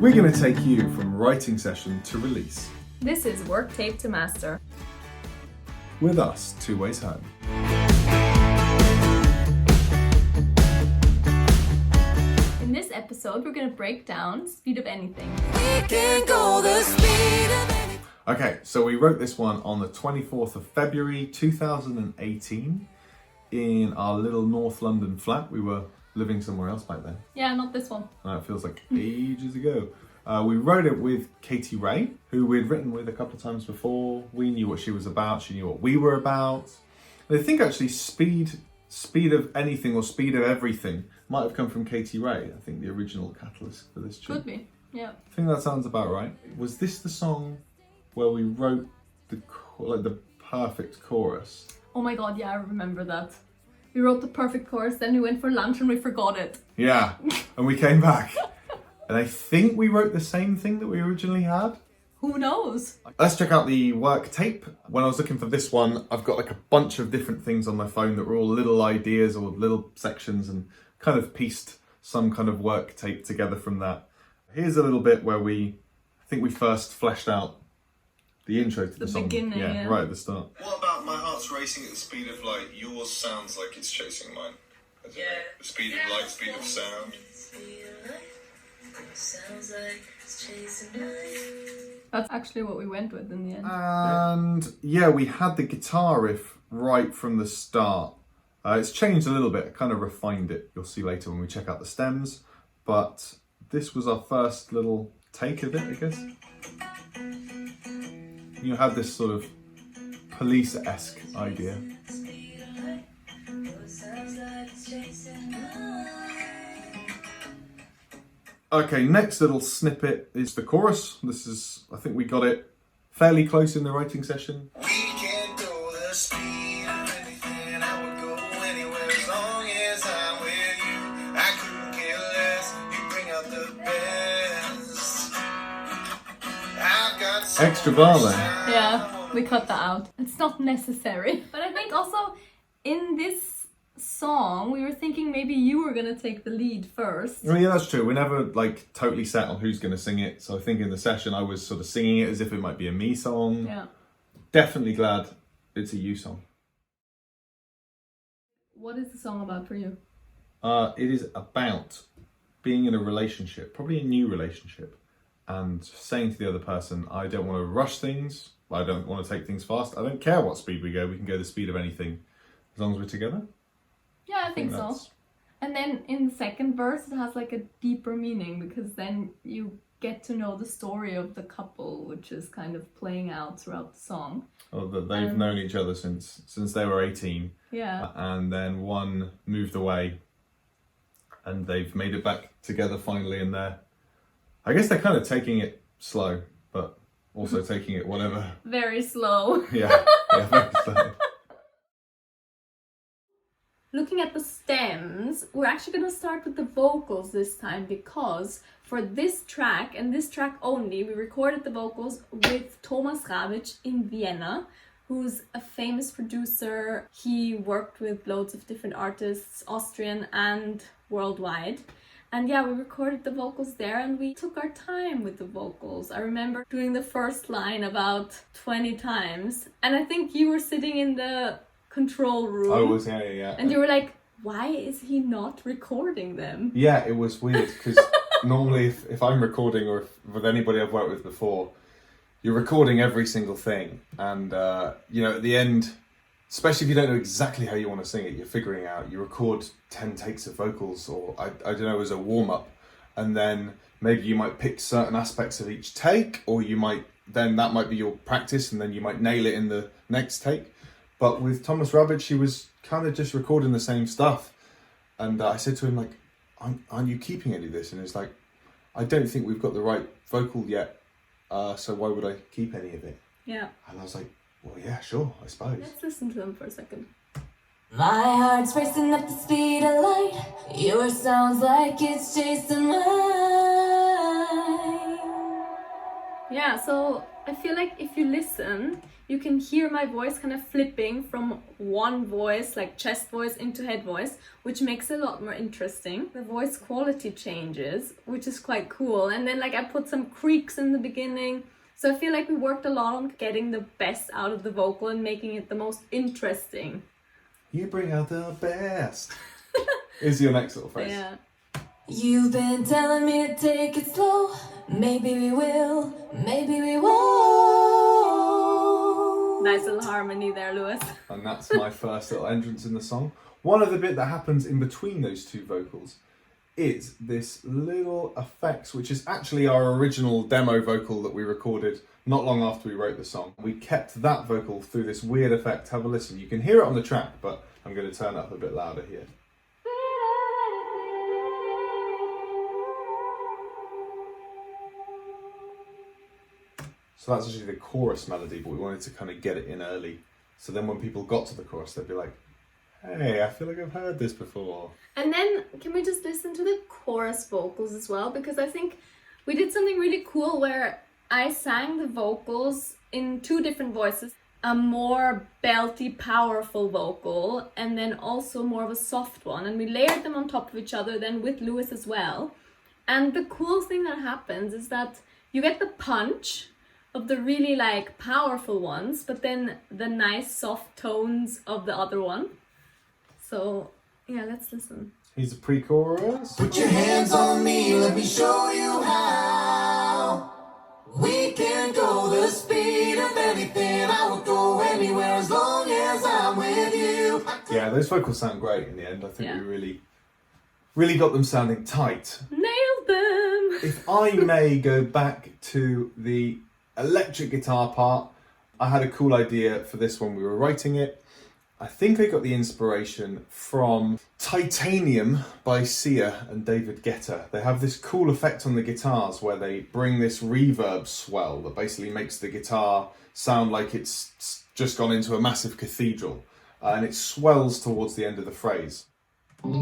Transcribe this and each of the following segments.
We're going to take you from writing session to release. This is Worktape to Master. With us, 2 ways home. In this episode, we're going to break down Speed of Anything. We can go the speed of anything. Okay, so we wrote this one on the 24th of February 2018 in our little North London flat. We were living somewhere else back then. Yeah, not this one. It feels like ages ago. We wrote it with Katie Ray, who we'd written with a couple of times before. We knew what she was about, she knew what we were about. And I think actually speed of anything or speed of everything might have come from Katie Ray. I think the original catalyst for this tune. Could be, yeah. I think that sounds about right. Was this the song where we wrote the perfect chorus? Oh my god, yeah, I remember that. We wrote the perfect chorus, then we went for lunch and we forgot it. Yeah, and we came back. And I think we wrote the same thing that we originally had. Who knows? Let's check out the work tape. When I was looking for this one, I've got like a bunch of different things on my phone that were all little ideas or little sections, and kind of pieced some kind of work tape together from that. Here's a little bit where I think we first fleshed out the intro to the song. Beginning, yeah. Right at the start. What about my heart's racing at the speed of light? Yours sounds like it's chasing mine. I don't know. The speed of light, speed of sound. Sounds like it's chasing mine. That's actually what we went with in the end. And yeah, we had the guitar riff right from the start. It's changed a little bit, I kind of refined it. You'll see later when we check out the stems. But this was our first little take of it, I guess. You had this sort of police-esque idea. Okay, next little snippet is the chorus. This is, I think we got it fairly close in the writing session. We can go the speed of anything. I would go anywhere as long as I'm with you. I couldn't care less. You bring out the best. I've got so Extra bar there. Yeah, we cut that out. It's not necessary. But I think also in this song, we were thinking maybe you were gonna take the lead first. Oh yeah, that's true. We're never like totally set on who's going to sing it. So I think in the session I was sort of singing it as if it might be a me song. Yeah. Definitely glad it's a you song. What is the song about for you? It is about being in a relationship, probably a new relationship, and saying to the other person, I don't want to rush things. I don't want to take things fast. I don't care what speed we go. We can go the speed of anything as long as we're together. Yeah, I think so. that's- And then in the second verse, it has like a deeper meaning because then you get to know the story of the couple, which is kind of playing out throughout the song. Oh, that they've known each other since they were 18. Yeah. And then one moved away and they've made it back together finally, and I guess they're kind of taking it slow, but also taking it whatever. Very slow. Yeah, very slow. Looking at the stems, we're actually going to start with the vocals this time because for this track and this track only, we recorded the vocals with Thomas Rabic in Vienna, who's a famous producer. He worked with loads of different artists, Austrian and worldwide. And yeah, we recorded the vocals there and we took our time with the vocals. I remember doing the first line about 20 times. And I think you were sitting in the control room. I was, yeah. And you were like, why is he not recording them? Yeah, it was weird because normally if I'm recording or with anybody I've worked with before, you're recording every single thing. And, at the end, especially if you don't know exactly how you want to sing it, you're figuring out, you record 10 takes of vocals or I don't know, as a warm-up. And then maybe you might pick certain aspects of each take, or that might be your practice and then you might nail it in the next take. But with Thomas Rabic, he was kind of just recording the same stuff. And I said to him, like, aren't you keeping any of this? And he's like, I don't think we've got the right vocal yet, so why would I keep any of it? Yeah. And I was like, well, yeah, sure, I suppose. Let's listen to them for a second. My heart's racing at the speed of light. Yours sounds like it's chasing mine. Yeah, so I feel like if you listen, you can hear my voice kind of flipping from one voice, like chest voice, into head voice, which makes it a lot more interesting. The voice quality changes, which is quite cool. And then like I put some creaks in the beginning. So I feel like we worked a lot on getting the best out of the vocal and making it the most interesting. You bring out the best. Is your next little phrase. Yeah. You've been telling me to take it slow. Maybe we will, maybe we won't. Nice little harmony there, Lewis. And that's my first little entrance in the song. One of the bit that happens in between those two vocals is this little effects, which is actually our original demo vocal that we recorded not long after we wrote the song. We kept that vocal through this weird effect. Have a listen. You can hear it on the track, but I'm going to turn it up a bit louder here. So that's actually the chorus melody, but we wanted to kind of get it in early. So then when people got to the chorus, they'd be like, hey, I feel like I've heard this before. And then can we just listen to the chorus vocals as well? Because I think we did something really cool where I sang the vocals in two different voices. A more belty, powerful vocal, and then also more of a soft one. And we layered them on top of each other, then with Lewis as well. And the cool thing that happens is that you get the punch of the really like powerful ones, but then the nice soft tones of the other one. So yeah, let's listen. Here's a pre-chorus. Put your hands on me, let me show you how. We can go the speed of anything. I will go anywhere as long as I'm with you. Yeah, those vocals sound great in the end. I think Yeah. we really got them sounding tight. Nailed them! If I may go back to the electric guitar part, I had a cool idea for this when we were writing it. I think I got the inspiration from Titanium by Sia and David Guetta. They have this cool effect on the guitars where they bring this reverb swell that basically makes the guitar sound like it's just gone into a massive cathedral, and it swells towards the end of the phrase. And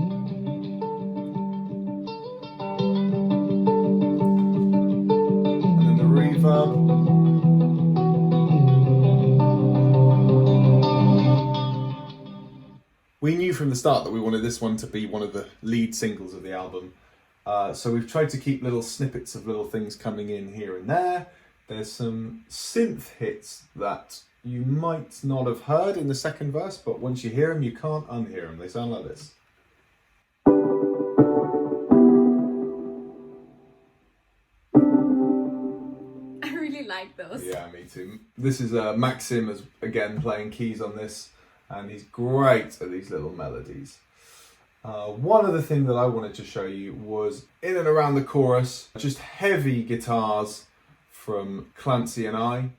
then the reverb. We knew from the start that we wanted this one to be one of the lead singles of the album. So we've tried to keep little snippets of little things coming in here and there. There's some synth hits that you might not have heard in the second verse, but once you hear them, you can't unhear them. They sound like this. I really like those. Yeah, me too. This is Maxim, as again playing keys on this, and he's great at these little melodies. One other thing that I wanted to show you was in and around the chorus, just heavy guitars from Clancy and I.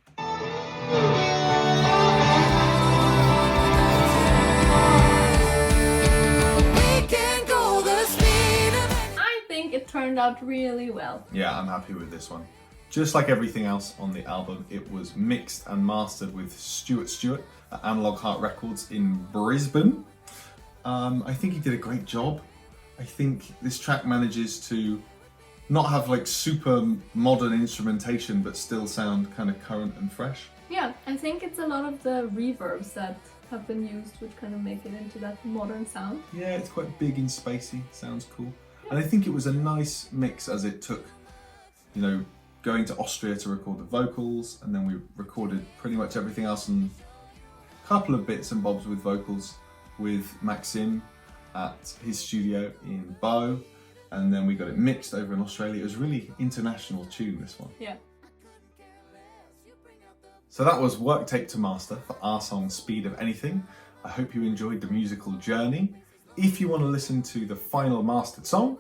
I think it turned out really well. Yeah, I'm happy with this one. Just like everything else on the album, it was mixed and mastered with Stuart Stewart at Analog Heart Records in Brisbane. I think he did a great job. I think this track manages to not have like super modern instrumentation, but still sound kind of current and fresh. Yeah, I think it's a lot of the reverbs that have been used which kind of make it into that modern sound. Yeah, it's quite big and spacey, sounds cool. And I think it was a nice mix as it took, you know, going to Austria to record the vocals, and then we recorded pretty much everything else and a couple of bits and bobs with vocals with Maxim at his studio in Bow, and then we got it mixed over in Australia. It was a really international tune, this one. Yeah. So that was Worktape to Master for our song Speed of Anything. I hope you enjoyed the musical journey. If you want to listen to the final mastered song,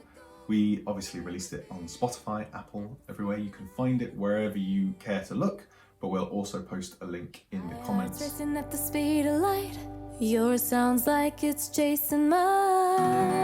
we obviously released it on Spotify, Apple, everywhere. You can find it wherever you care to look, but we'll also post a link in the comments. Racing at the speed of light. Yours sounds like it's chasing mine.